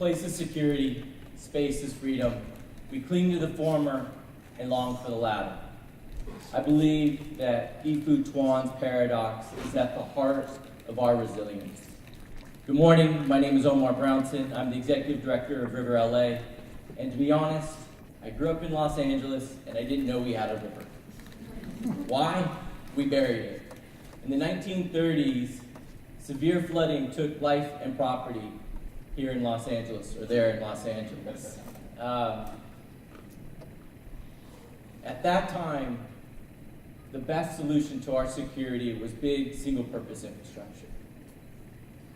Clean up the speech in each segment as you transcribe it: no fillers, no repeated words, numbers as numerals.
place is security, space is freedom. We cling to the former and long for the latter. I believe that Ifu Tuan's paradox is at the heart of our resilience. Good morning, my name is Omar Brownson. I'm the executive director of River LA. And to be honest, I grew up in Los Angeles and I didn't know we had a river. Why? We buried it. In the 1930s, severe flooding took life and property here in Los Angeles, or there in Los Angeles. At that time, the best solution to our security was big single-purpose infrastructure.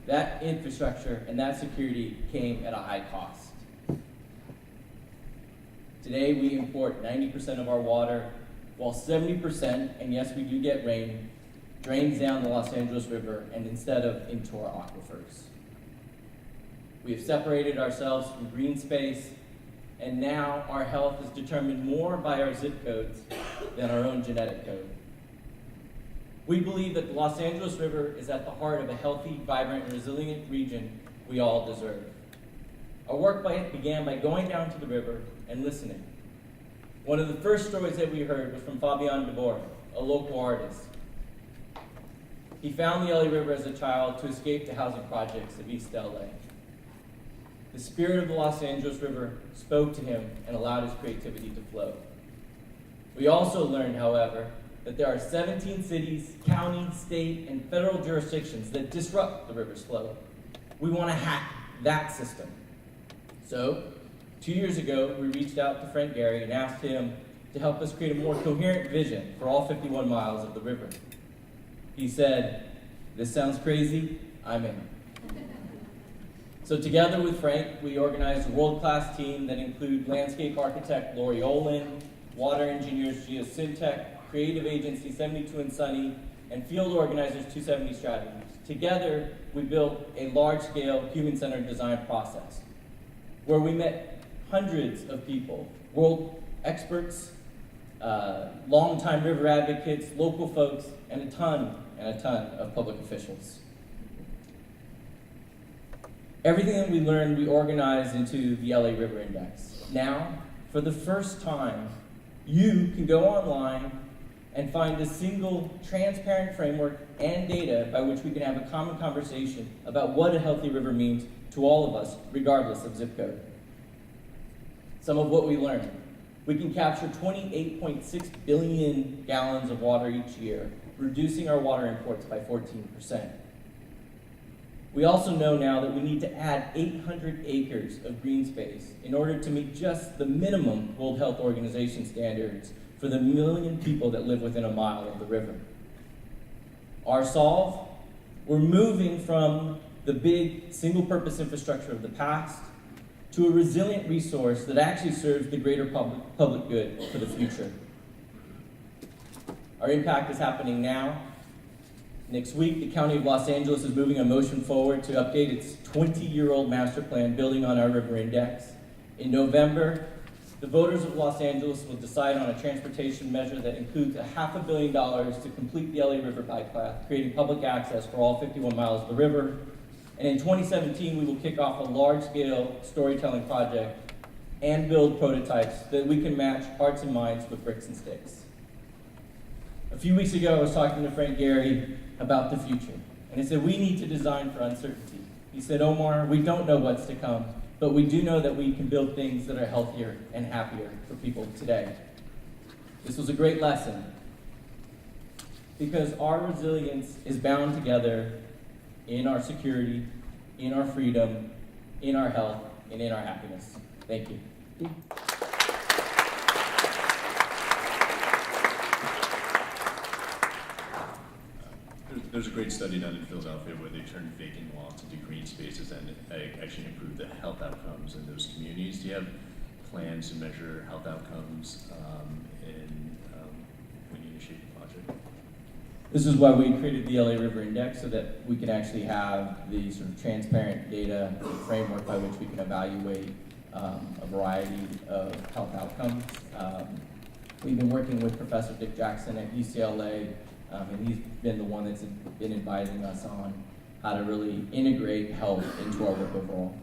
That infrastructure and that security came at a high cost. Today, we import 90% of our water, while 70%, and yes, we do get rain, drains down the Los Angeles River and instead of into our aquifers. We have separated ourselves from green space, and now our health is determined more by our zip codes than our own genetic code. We believe that the Los Angeles River is at the heart of a healthy, vibrant, and resilient region we all deserve. Our work began by going down to the river and listening. One of the first stories that we heard was from Fabian DeBoer, a local artist. He found the LA River as a child to escape the housing projects of East LA. The spirit of the Los Angeles River spoke to him and allowed his creativity to flow. We also learned, however, that there are 17 cities, counties, state, and federal jurisdictions that disrupt the river's flow. We want to hack that system. So, 2 years ago, we reached out to Frank Gehry and asked him to help us create a more coherent vision for all 51 miles of the river. He said, "This sounds crazy, I'm in." So together with Frank, we organized a world-class team that include landscape architect Lori Olin, water engineers Gia Syntech, creative agency 72 and Sunny, and field organizers 270 Strategies. Together, we built a large-scale human-centered design process where we met hundreds of people, world experts, longtime river advocates, local folks, and a ton of public officials. Everything that we learned, we organized into the LA River Index. Now, for the first time, you can go online and find a single transparent framework and data by which we can have a common conversation about what a healthy river means to all of us, regardless of zip code. Some of what we learned. We can capture 28.6 billion gallons of water each year, reducing our water imports by 14%. We also know now that we need to add 800 acres of green space in order to meet just the minimum World Health Organization standards for the million people that live within a mile of the river. Our solve? We're moving from the big single-purpose infrastructure of the past to a resilient resource that actually serves the greater public good for the future. Our impact is happening now. Next week, the County of Los Angeles is moving a motion forward to update its 20-year-old master plan building on our river index. In November, the voters of Los Angeles will decide on a transportation measure that includes $500 million to complete the LA River bike path, creating public access for all 51 miles of the river. And in 2017, we will kick off a large-scale storytelling project and build prototypes that we can match hearts and minds with bricks and sticks. A few weeks ago, I was talking to Frank Gehry about the future, and he said, we need to design for uncertainty. He said, Omar, we don't know what's to come, but we do know that we can build things that are healthier and happier for people today. This was a great lesson, because our resilience is bound together in our security, in our freedom, in our health, and in our happiness. Thank you. There's a great study done in Philadelphia where they turned vacant lots into green spaces and actually improved the health outcomes in those communities. Do you have plans to measure health outcomes when you initiate the project? This is why we created the LA River Index, so that we can actually have the sort of transparent data framework by which we can evaluate a variety of health outcomes. We've been working with Professor Dick Jackson at UCLA, and he's been the one that's been advising us on how to really integrate health into our work overall.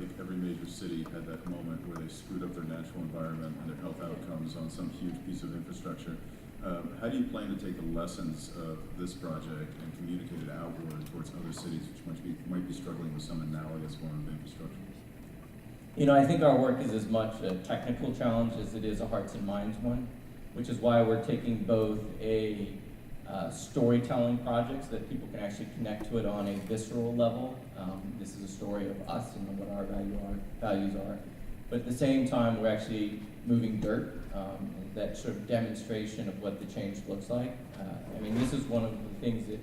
think every major city had that moment where they screwed up their natural environment and their health outcomes on some huge piece of infrastructure. How do you plan to take the lessons of this project and communicate it outward towards other cities which might be struggling with some analogous form of infrastructure? You know, I think our work is as much a technical challenge as it is a hearts and minds one, which is why we're taking both a storytelling project so that people can actually connect to it on a visceral level. This is a story of us and what our values are. But at the same time, we're actually moving dirt, that sort of demonstration of what the change looks like. I mean, this is one of the things that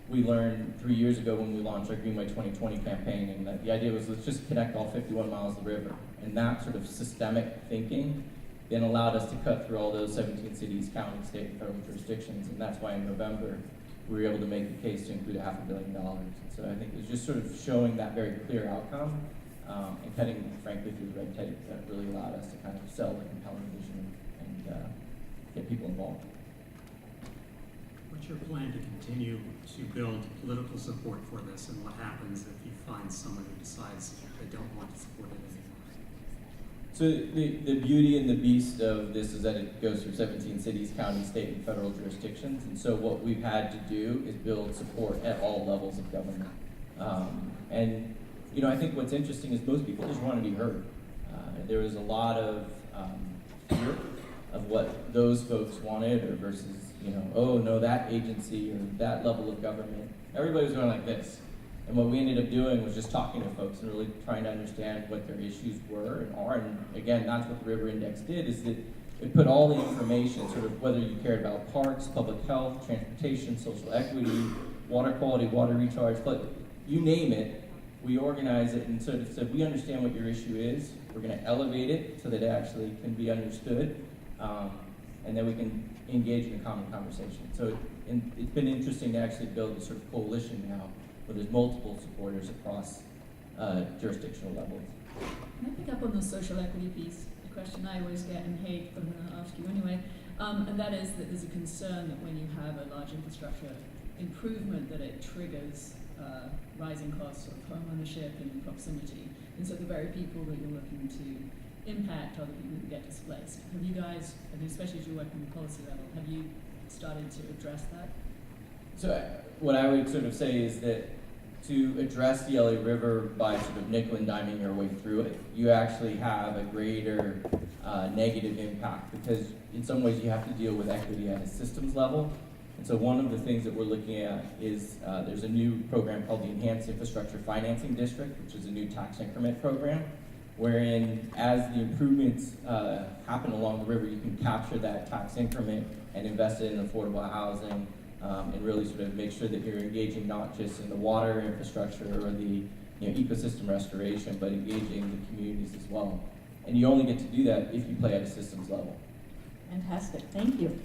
we learned 3 years ago when we launched our Greenway 2020 campaign, and that the idea was let's just connect all 51 miles of the river. And that sort of systemic thinking then allowed us to cut through all those 17 cities, counties, state, and federal jurisdictions, and that's why in November we were able to make the case to include $500 million. And so I think it's just sort of showing that very clear outcome and cutting, frankly, through the red tape that really allowed us to kind of sell the compelling vision and get people involved. What's your plan to continue to build political support for this, and what happens if you find someone who decides they don't want to support it anymore? So the beauty and the beast of this is that it goes through 17 cities, counties, state, and federal jurisdictions. And so what we've had to do is build support at all levels of government. And you know, I think what's interesting is most people just want to be heard. There was a lot of fear of what those folks wanted, or versus, you know, oh no, that agency or that level of government. Everybody was going like this. And what we ended up doing was just talking to folks and really trying to understand what their issues were and are. And again, that's what the River Index did, is that it put all the information, sort of whether you cared about parks, public health, transportation, social equity, water quality, water recharge, but you name it, we organize it and sort of said, we understand what your issue is. We're going to elevate it so that it actually can be understood. And then we can engage in a common conversation. So it's been interesting to actually build a sort of coalition now where there's multiple supporters across jurisdictional levels. Can I pick up on the social equity piece? The question I always get and hate, but I'm going to ask you anyway, and that is that there's a concern that when you have a large infrastructure improvement, that it triggers rising costs of home ownership and proximity. And so the very people that you're looking to impact are the people who get displaced. Have you guys, especially as you're working at the policy level, have you started to address that? So what I would sort of say is that to address the LA River by sort of nickel and diming your way through it, you actually have a greater negative impact, because in some ways you have to deal with equity at a systems level. And so one of the things that we're looking at is there's a new program called the Enhanced Infrastructure Financing District, which is a new tax increment program, wherein as the improvements happen along the river, you can capture that tax increment and invest it in affordable housing, and really sort of make sure that you're engaging not just in the water infrastructure or the ecosystem restoration, but engaging the communities as well. And you only get to do that if you play at a systems level. Fantastic, thank you.